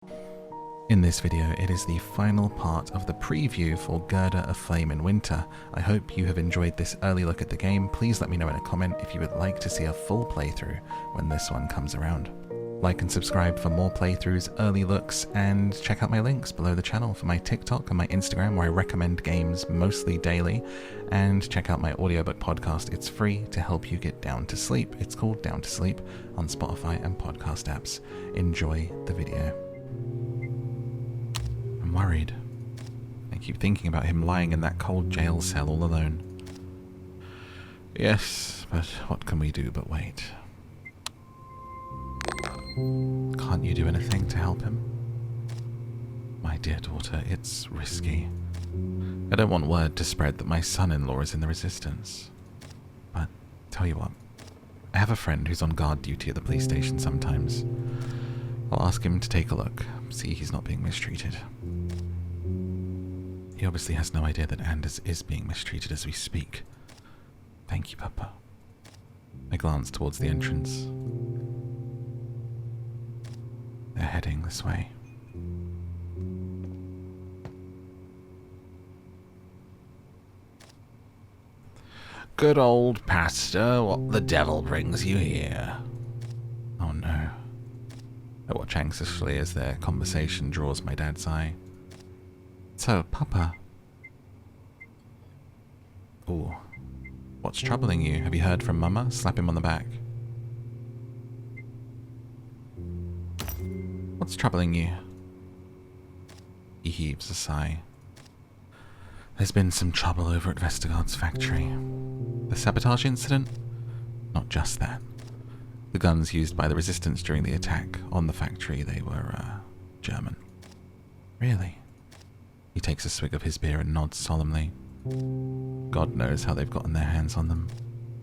In this video, it is the final part of the preview for Gerda, A Flame in Winter. I hope you have enjoyed this early look at the game. Please let me know in a comment if you would like to see a full playthrough when this one comes around. Like and subscribe for more playthroughs, early looks, and check out my links below the channel for my TikTok and my Instagram where I recommend games mostly daily, and check out my audiobook podcast. It's free to help you get down to sleep. It's called Down to Sleep on Spotify and podcast apps. Enjoy the video. I'm worried. I keep thinking about him lying in that cold jail cell all alone. Yes, but what can we do but wait? Can't you do anything to help him? My dear daughter, it's risky. I don't want word to spread that my son-in-law is in the Resistance. But, tell you what, I have a friend who's on guard duty at the police station sometimes. I'll ask him to take a look, see he's not being mistreated. He obviously has no idea that Anders is being mistreated as we speak. Thank you, Papa. I glance towards the entrance. They're heading this way. Good old pastor, what the devil brings you here? Oh no. I watch anxiously as their conversation draws my dad's eye. So, Papa. Ooh. What's troubling you? Have you heard from Mama? Slap him on the back. What's troubling you? He heaves a sigh. There's been some trouble over at Vestergaard's factory. The sabotage incident? Not just that. The guns used by the Resistance during the attack on the factory, they were, German. Really? He takes a swig of his beer and nods solemnly. God knows how they've gotten their hands on them.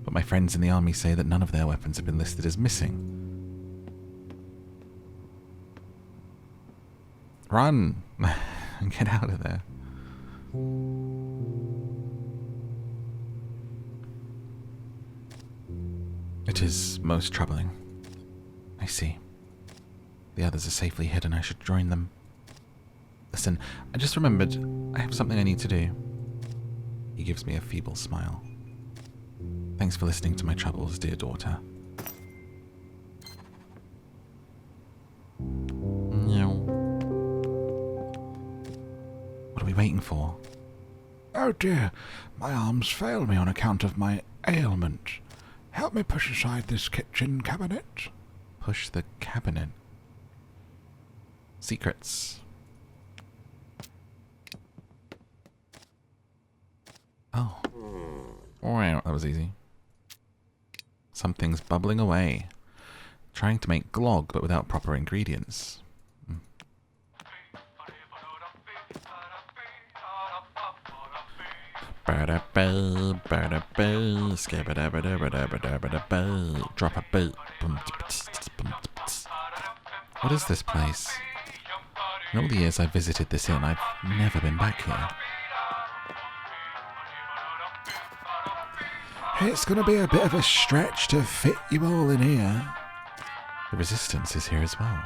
But my friends in the army say that none of their weapons have been listed as missing. Run! Get out of there. It is most troubling. I see. The others are safely hidden. I should join them. Listen, I just remembered I have something I need to do. He gives me a feeble smile. Thanks for listening to my troubles, dear daughter. No. What are we waiting for? Oh dear, my arms fail me on account of my ailment. Help me push aside this kitchen cabinet. Push the cabinet. Secrets. Oh. Wow, that was easy. Something's bubbling away. Trying to make glog, but without proper ingredients. Drop a beat. What is this place? In all the years I've visited this inn, I've never been back here. It's going to be a bit of a stretch to fit you all in here. The Resistance is here as well.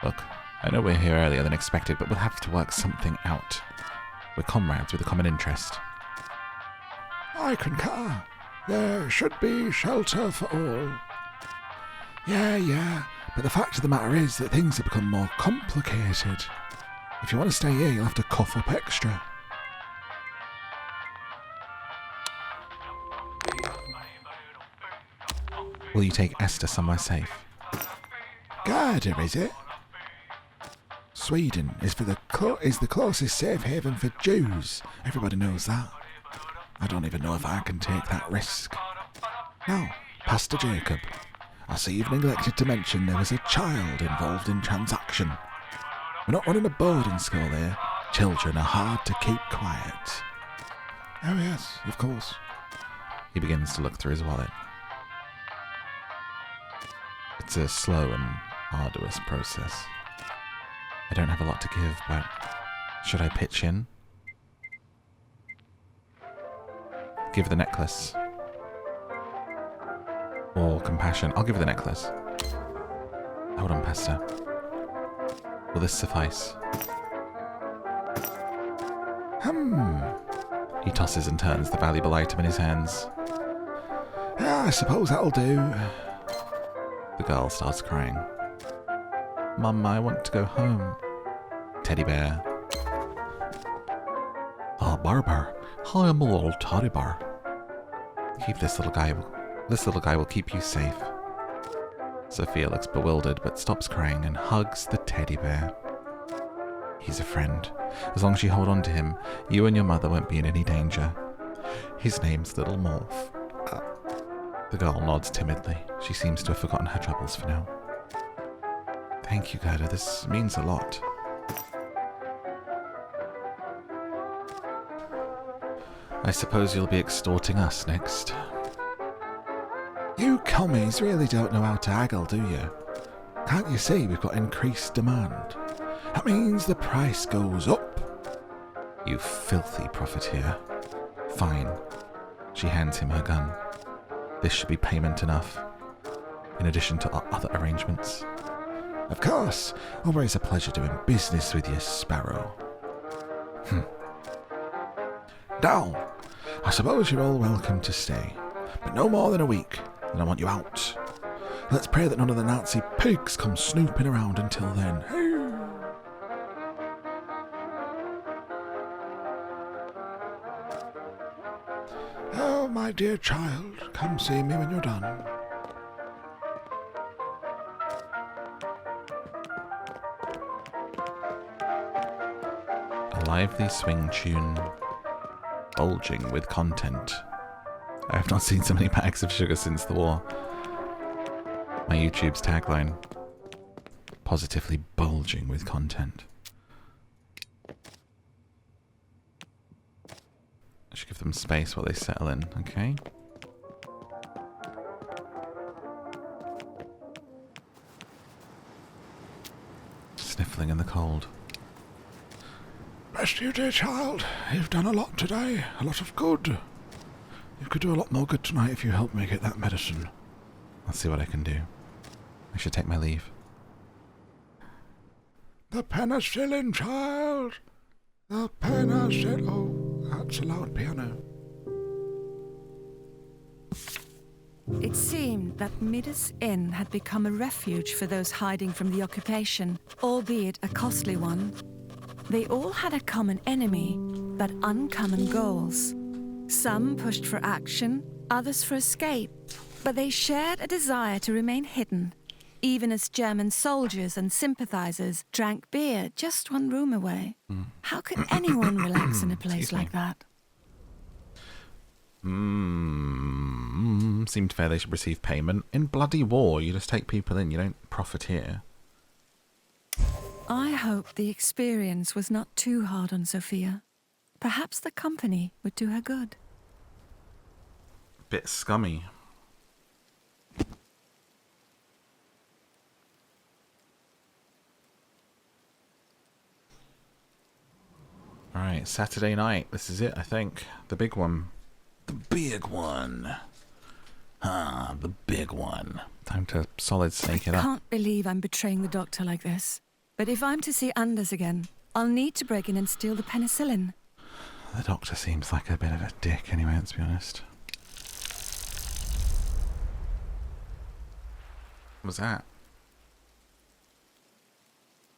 Look, I know we're here earlier than expected, but we'll have to work something out. We're comrades with a common interest. I concur. There should be shelter for all. Yeah, but the fact of the matter is that things have become more complicated. If you want to stay here, you'll have to cough up extra. Will you take Esther somewhere safe? Gerda, is it? Sweden is the closest safe haven for Jews. Everybody knows that. I don't even know if I can take that risk. Now, Pastor Jacob, I see you've neglected to mention there was a child involved in transaction. We're not running a boarding school here. Children are hard to keep quiet. Oh yes, of course. He begins to look through his wallet. It's a slow and arduous process. I don't have a lot to give, but should I pitch in? Give the necklace. Or compassion. I'll give the necklace. Hold on, Pastor. Will this suffice? He tosses and turns the valuable item in his hands. Yeah, I suppose that'll do. The girl starts crying. Mum, I want to go home. Teddy bear. Oh, Barber, I am a little teddy bear. Keep this little guy. This little guy will keep you safe. Sophia looks bewildered but stops crying and hugs the teddy bear. He's a friend. As long as you hold on to him, you and your mother won't be in any danger. His name's Little Morph. The girl nods timidly. She seems to have forgotten her troubles for now. Thank you, Gerda. This means a lot. I suppose you'll be extorting us next. You commies really don't know how to haggle, do you? Can't you see we've got increased demand? That means the price goes up. You filthy profiteer. Fine. She hands him her gun. This should be payment enough, in addition to our other arrangements. Of course. Always a pleasure doing business with you, Sparrow. Now, I suppose you're all welcome to stay, but no more than a week, then I want you out. Let's pray that none of the Nazi pigs come snooping around until then. Oh, my dear child, come see me when you're done. A lively swing tune, bulging with content. I have not seen so many bags of sugar since the war. My YouTube's tagline. Positively bulging with content. I should give them space while they settle in, okay? Sniffling in the cold. Rest you, dear child. You've done a lot today, a lot of good. You could do a lot more good tonight if you help me get that medicine. I'll see what I can do. I should take my leave. The penicillin, child. The penicillin. Oh, that's a loud piano. It seemed that Midas Inn had become a refuge for those hiding from the occupation, albeit a costly one. They all had a common enemy, but uncommon goals. Some pushed for action, others for escape, but they shared a desire to remain hidden, even as German soldiers and sympathizers drank beer just one room away. How could anyone relax in a place like that? Seemed fair they should receive payment. In bloody war, you just take people in, you don't profiteer. I hope the experience was not too hard on Sophia. Perhaps the company would do her good. Bit scummy. Alright, Saturday night. This is it, I think. The big one. The big one. Ah, the big one. Time to solid snake it I up. can't believe I'm betraying the doctor like this. But if I'm to see Anders again, I'll need to break in and steal the penicillin. The doctor seems like a bit of a dick anyway, let's be honest. What was that?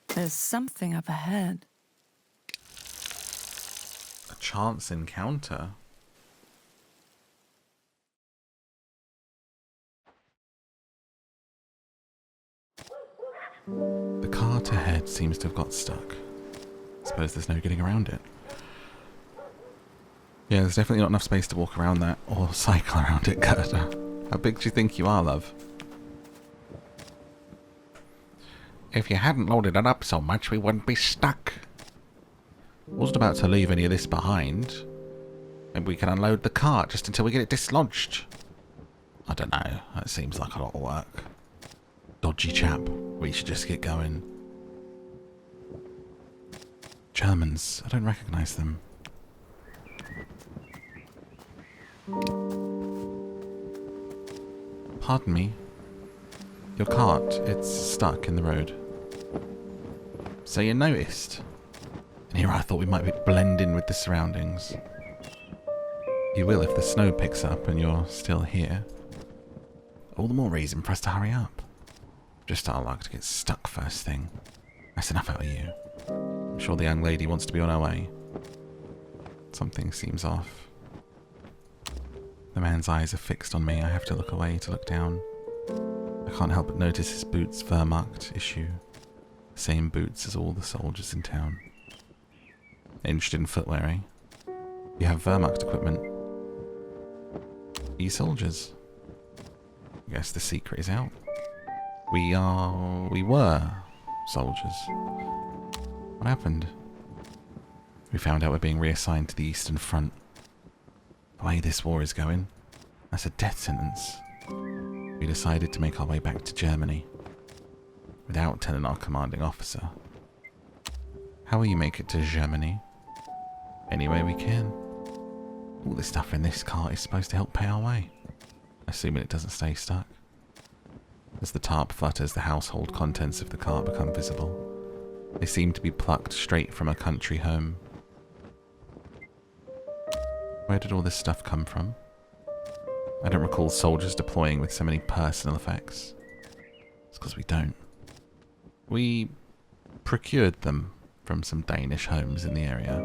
There's something up ahead. A chance encounter? The cart ahead seems to have got stuck. Suppose there's no getting around it. Yeah, there's definitely not enough space to walk around that or cycle around it, Gerda. How big do you think you are, love? If you hadn't loaded it up so much, we wouldn't be stuck. Wasn't about to leave any of this behind. Maybe we can unload the cart just until we get it dislodged. I don't know. That seems like a lot of work. Dodgy chap. We should just get going. Germans. I don't recognise them. Pardon me. Your cart, it's stuck in the road. So you noticed. And here I thought we might be blend in with the surroundings. You will if the snow picks up and you're still here. All the more reason for us to hurry up. Just our luck to get stuck first thing. That's enough out of you. I'm sure the young lady wants to be on her way. Something seems off. The man's eyes are fixed on me. I have to look away to look down. I can't help but notice his boots Wehrmacht issue. The same boots as all the soldiers in town. Interested in footwear, eh? You have Wehrmacht equipment. You soldiers. I guess the secret is out. We were soldiers. What happened? We found out we're being reassigned to the Eastern Front. The way this war is going, that's a death sentence. We decided to make our way back to Germany without telling our commanding officer. How will you make it to Germany? Any way we can. All the stuff in this cart is supposed to help pay our way, assuming it doesn't stay stuck. As the tarp flutters, the household contents of the cart become visible. They seem to be plucked straight from a country home. Where did all this stuff come from? I don't recall soldiers deploying with so many personal effects. It's because we don't. We procured them from some Danish homes in the area.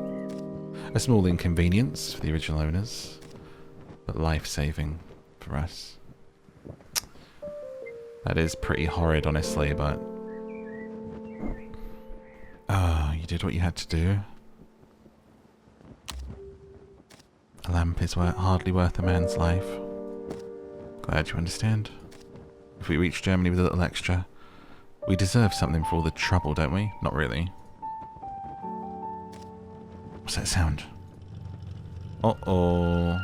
A small inconvenience for the original owners, but life-saving for us. That is pretty horrid, honestly, but... you did what you had to do. A lamp is hardly worth a man's life. Glad you understand. If we reach Germany with a little extra, we deserve something for all the trouble, don't we? Not really. What's that sound? Uh-oh.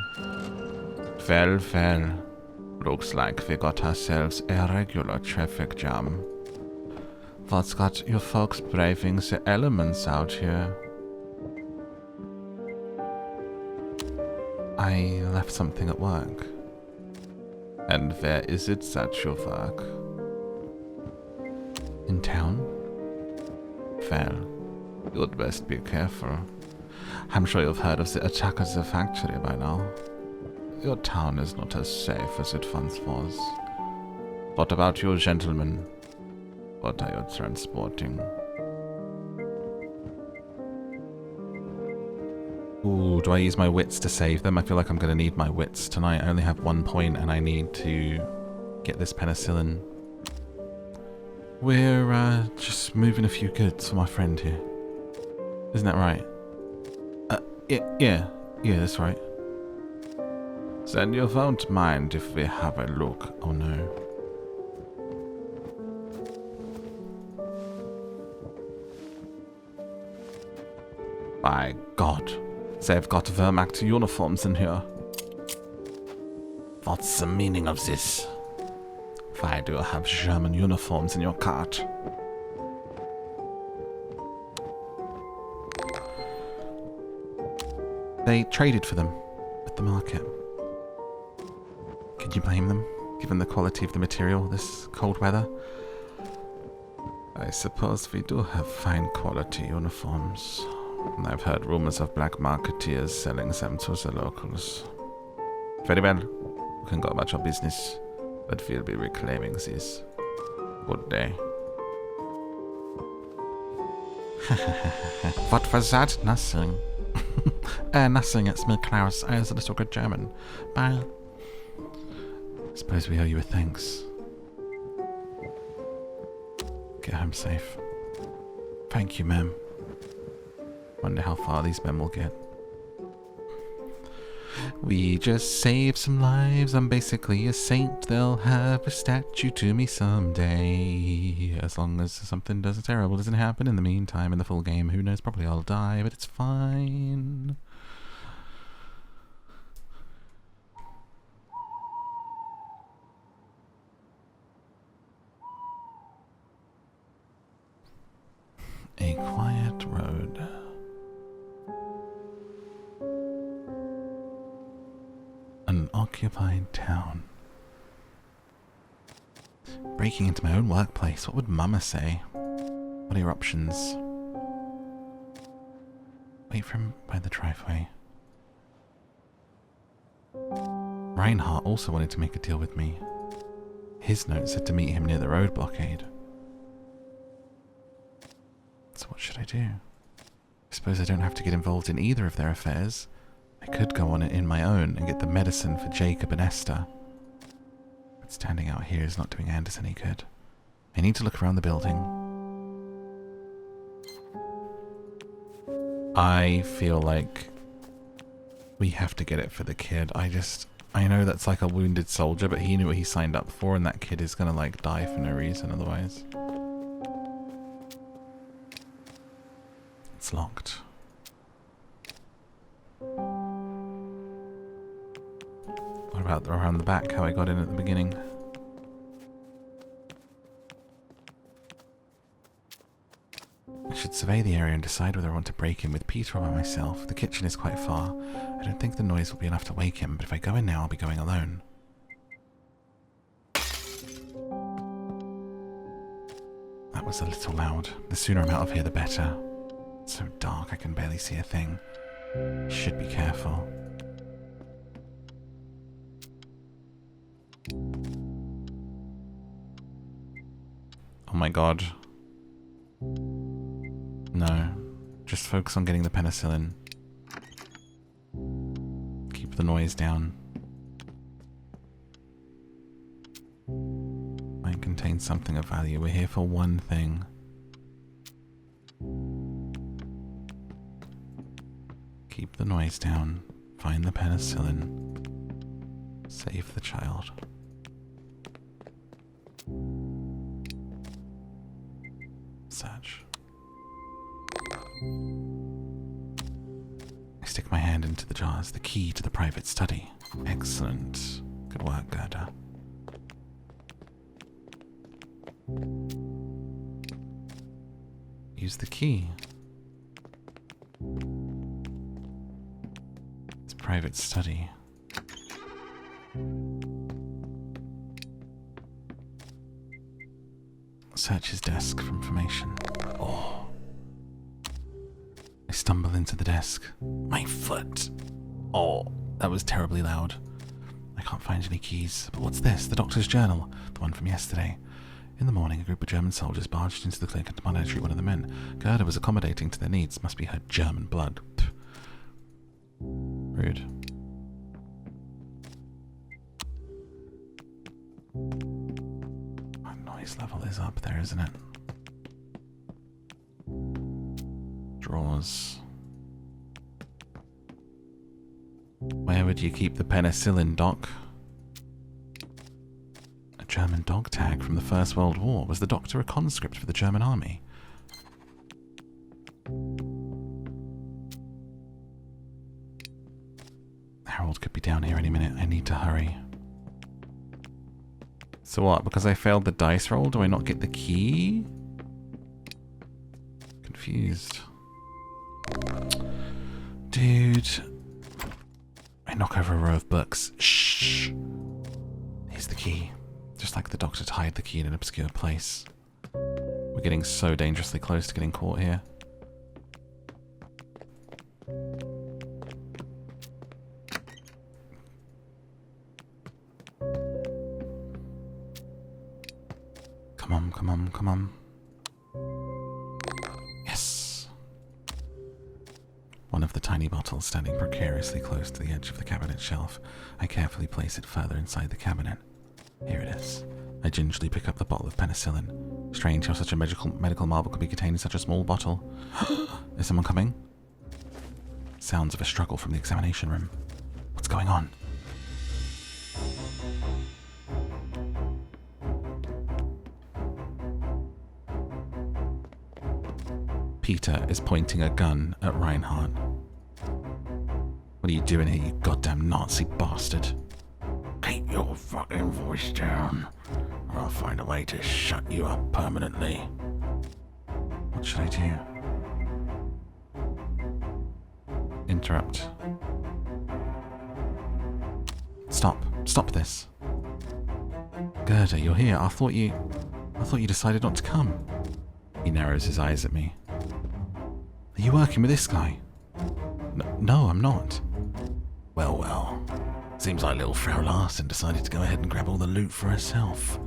Well. Looks like we got ourselves a regular traffic jam. What's got you folks braving the elements out here? I left something at work. And where is it that you work? In town? Well, you'd best be careful. I'm sure you've heard of the attack at the factory by now. Your town is not as safe as it once was. What about you, gentlemen? What are you transporting? Ooh, do I use my wits to save them? I feel like I'm going to need my wits tonight. I only have 1 point and I need to get this penicillin. We're just moving a few goods for my friend here. Isn't that right? Yeah, that's right. Then you won't mind if we have a look. Oh no. By God, they've got Wehrmacht uniforms in here. What's the meaning of this? Why do you have German uniforms in your cart? They traded for them at the market. Can you blame them, given the quality of the material this cold weather? I suppose we do have fine quality uniforms. I've heard rumors of black marketeers selling them to the locals. Very well, you can go about your business, but we'll be reclaiming this. Good day. What was that? Nothing. Nothing, it's me, Klaus. I was a little good German. Bye. Suppose we owe you a thanks. Get home safe. Thank you, ma'am. Wonder how far these men will get. We just saved some lives. I'm basically a saint. They'll have a statue to me someday. As long as something terrible doesn't happen in the meantime in the full game. Who knows? Probably I'll die, but it's fine. A quiet road. An occupied town. Breaking into my own workplace. What would Mama say? What are your options? Wait for him by the driveway. Reinhardt also wanted to make a deal with me. His note said to meet him near the road blockade. So what should I do? I suppose I don't have to get involved in either of their affairs. I could go on it in my own and get the medicine for Jacob and Esther. But standing out here is not doing Anders any good. I need to look around the building. I feel like we have to get it for the kid. I know that's like a wounded soldier, but he knew what he signed up for, and that kid is gonna like die for no reason otherwise. It's locked. What about around the back, how I got in at the beginning? I should survey the area and decide whether I want to break in with Peter or by myself. The kitchen is quite far. I don't think the noise will be enough to wake him, but if I go in now, I'll be going alone. That was a little loud. The sooner I'm out of here, the better. It's so dark, I can barely see a thing. Should be careful. Oh my god. No. Just focus on getting the penicillin. Keep the noise down. Might contain something of value. We're here for one thing. Keep the noise down. Find the penicillin. Save the child. Search. I stick my hand into the jars. The key to the private study. Excellent. Good work, Gerda. Use the key. It's private study. Search his desk for information. Oh. I stumble into the desk. My foot. Oh, that was terribly loud. I can't find any keys. But what's this? The doctor's journal. The one from yesterday. In the morning, a group of German soldiers barged into the clinic and demanded I treat one of the men. Gerda was accommodating to their needs. Must be her German blood. Pff. Rude. My noise level is up there, isn't it? Drawers. Where would you keep the penicillin, Doc? A German dog tag from the First World War. Was the doctor a conscript for the German army? Harold could be down here any minute. I need to hurry. So what? Because I failed the dice roll, do I not get the key? Confused. Dude. I knock over a row of books. Shh. Here's the key. Just like the doctor to hide the key in an obscure place. We're getting so dangerously close to getting caught here. Come on, come on, come on. Yes. One of the tiny bottles standing precariously close to the edge of the cabinet shelf. I carefully place it further inside the cabinet. Here it is. I gingerly pick up the bottle of penicillin. Strange how such a medical marvel could be contained in such a small bottle. Is someone coming? Sounds of a struggle from the examination room. What's going on? Peter is pointing a gun at Reinhardt. What are you doing here, you goddamn Nazi bastard? Keep your fucking voice down, or I'll find a way to shut you up permanently. What should I do? Interrupt. Stop. Stop this. Gerda, you're here. I thought you decided not to come. He narrows his eyes at me. Are you working with this guy? No, I'm not. Well, well. Seems like little Frau Larsen decided to go ahead and grab all the loot for herself.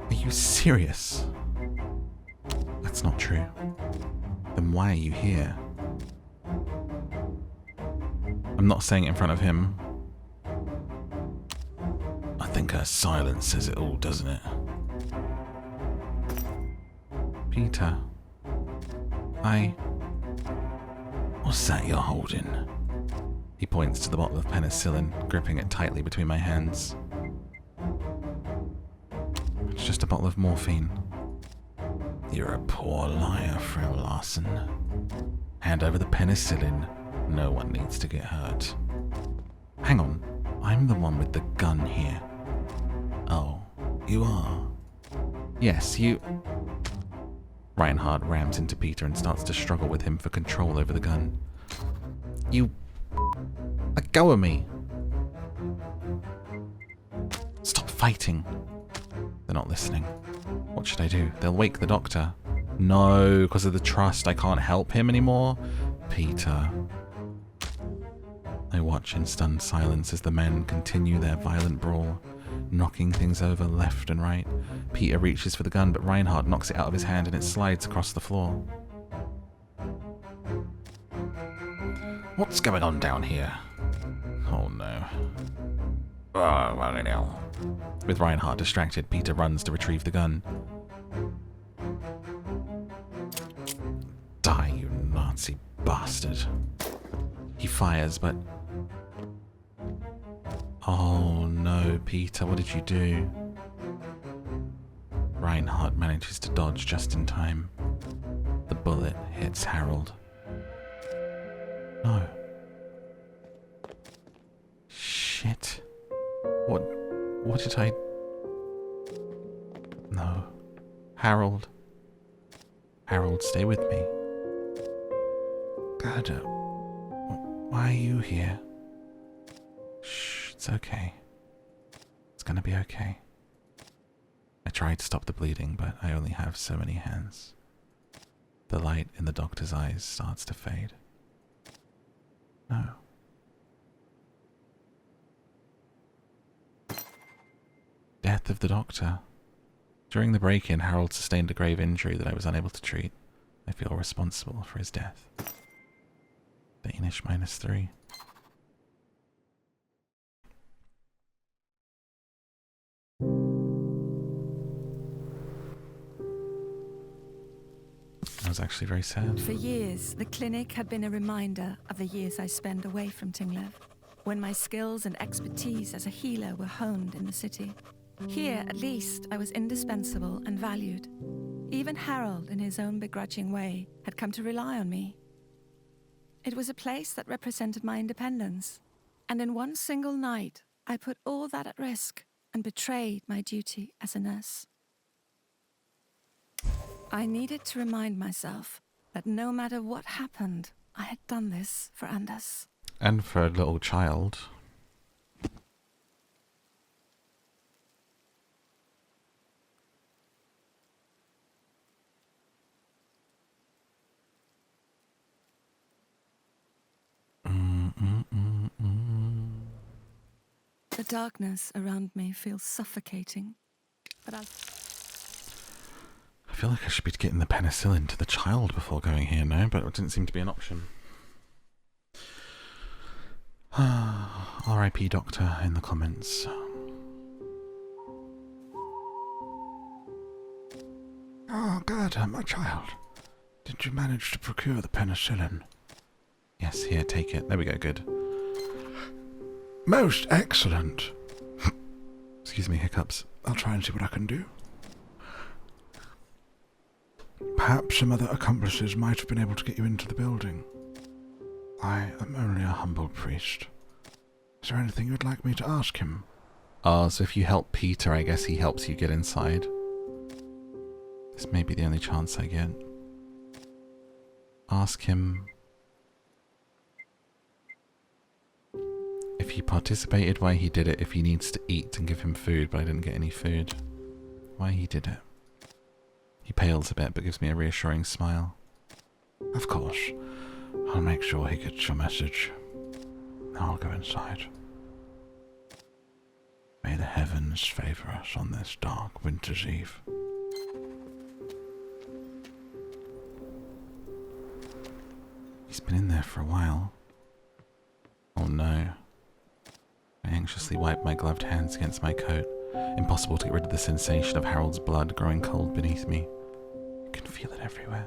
Are you serious? That's not true. Then why are you here? I'm not saying it in front of him. I think her silence says it all, doesn't it? Peter. What's that you're holding? He points to the bottle of penicillin, gripping it tightly between my hands. It's just a bottle of morphine. You're a poor liar, Frau Larsen. Hand over the penicillin. No one needs to get hurt. Hang on. I'm the one with the gun here. Oh, you are? Yes, you... Reinhardt rams into Peter and starts to struggle with him for control over the gun. You... Let go of me. Stop fighting. They're not listening. What should I do? They'll wake the doctor. No, because of the trust, I can't help him anymore. Peter. I watch in stunned silence as the men continue their violent brawl, knocking things over left and right. Peter reaches for the gun, but Reinhardt knocks it out of his hand and it slides across the floor. What's going on down here? Oh no. Oh, well, hell. With Reinhardt distracted, Peter runs to retrieve the gun. Die, you Nazi bastard. He fires, but... Oh no, Peter, what did you do? Reinhardt manages to dodge just in time. The bullet hits Harold. No. Shit. What did I... No. Harold. Harold, stay with me. Gerda, Why are you here? Shh, it's okay. It's gonna be okay. I tried to stop the bleeding, but I only have so many hands. The light in the doctor's eyes starts to fade. No. Death of the doctor. During the break-in, Harold sustained a grave injury that I was unable to treat. I feel responsible for his death. Danish -3. That was actually very sad. For years, the clinic had been a reminder of the years I spent away from Tinglev, when my skills and expertise as a healer were honed in the city. Here, at least, I was indispensable and valued. Even Harold, in his own begrudging way, had come to rely on me. It was a place that represented my independence, and in one single night, I put all that at risk and betrayed my duty as a nurse. I needed to remind myself that no matter what happened, I had done this for Anders. And for a little child. The darkness around me feels suffocating, but I feel like I should be getting the penicillin to the child before going here now, but it didn't seem to be an option. R.I.P. Doctor in the comments. Oh, Gerda, my child. Did you manage to procure the penicillin? Yes, here, take it. There we go, good. Most excellent. Excuse me, hiccups. I'll try and see what I can do. Perhaps some other accomplices might have been able to get you into the building. I am only a humble priest. Is there anything you'd like me to ask him? So if you help Peter, I guess he helps you get inside. This may be the only chance I get. Ask him if he participated, why he did it, if he needs to eat, and give him food, but I didn't get any food. Why he did it. He pales a bit, but gives me a reassuring smile. Of course. I'll make sure he gets your message. Now I'll go inside. May the heavens favor us on this dark winter's eve. He's been in there for a while. Oh no. I anxiously wipe my gloved hands against my coat. Impossible to get rid of the sensation of Harold's blood growing cold beneath me. I can feel it everywhere.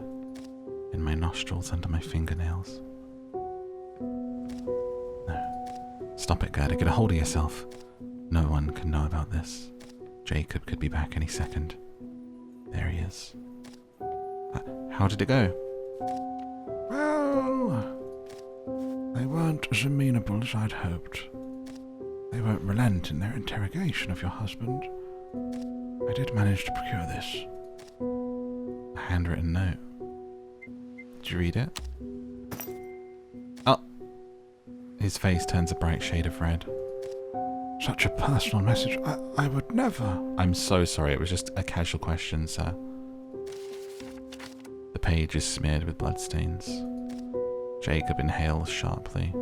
In my nostrils, under my fingernails. No. Stop it, Gerda. Get a hold of yourself. No one can know about this. Jacob could be back any second. There he is. How did it go? Well, they weren't as amenable as I'd hoped. They won't relent in their interrogation of your husband. I did manage to procure this. A handwritten note. Did you read it? Oh! His face turns a bright shade of red. Such a personal message. I would never. I'm so sorry, it was just a casual question, sir. The page is smeared with bloodstains. Jacob inhales sharply.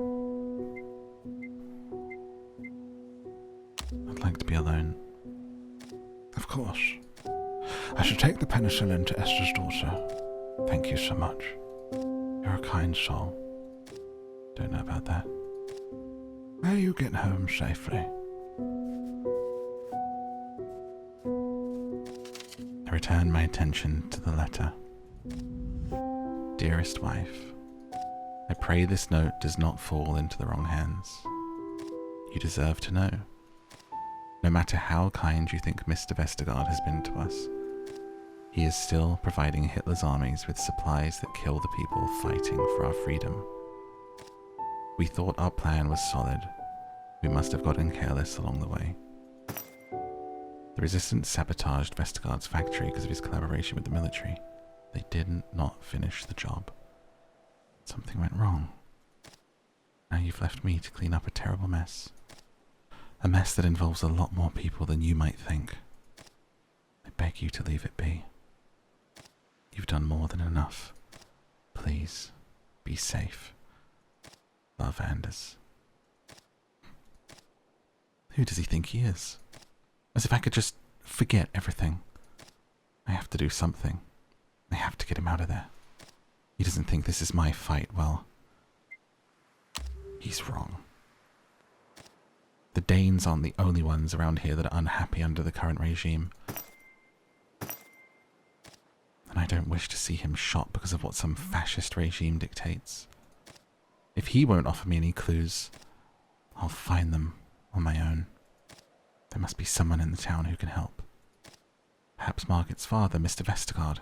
I'd like to be alone. Of course. I should take the penicillin to Esther's daughter. Thank you so much. You're a kind soul. Don't know about that. May you get home safely. I return my attention to the letter. Dearest wife, I pray this note does not fall into the wrong hands. You deserve to know. No matter how kind you think Mr. Vestergaard has been to us, he is still providing Hitler's armies with supplies that kill the people fighting for our freedom. We thought our plan was solid. We must have gotten careless along the way. The resistance sabotaged Vestergaard's factory because of his collaboration with the military. They did not finish the job. Something went wrong. Now you've left me to clean up a terrible mess. A mess that involves a lot more people than you might think. I beg you to leave it be. You've done more than enough. Please, be safe. Love, Anders. Who does he think he is? As if I could just forget everything. I have to do something. I have to get him out of there. He doesn't think this is my fight. Well, he's wrong. The Danes aren't the only ones around here that are unhappy under the current regime. And I don't wish to see him shot because of what some fascist regime dictates. If he won't offer me any clues, I'll find them on my own. There must be someone in the town who can help. Perhaps Margaret's father, Mr. Vestergaard.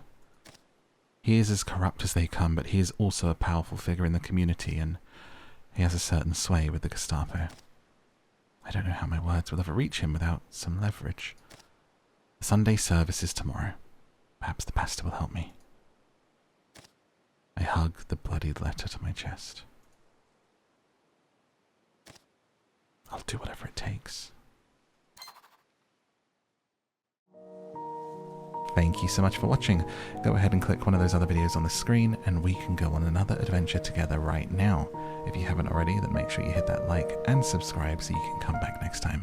He is as corrupt as they come, but he is also a powerful figure in the community, and he has a certain sway with the Gestapo. I don't know how my words will ever reach him without some leverage. The Sunday service is tomorrow. Perhaps the pastor will help me. I hug the bloodied letter to my chest. I'll do whatever it takes. Thank you so much for watching. Go ahead and click one of those other videos on the screen and we can go on another adventure together right now. If you haven't already, then make sure you hit that like and subscribe so you can come back next time.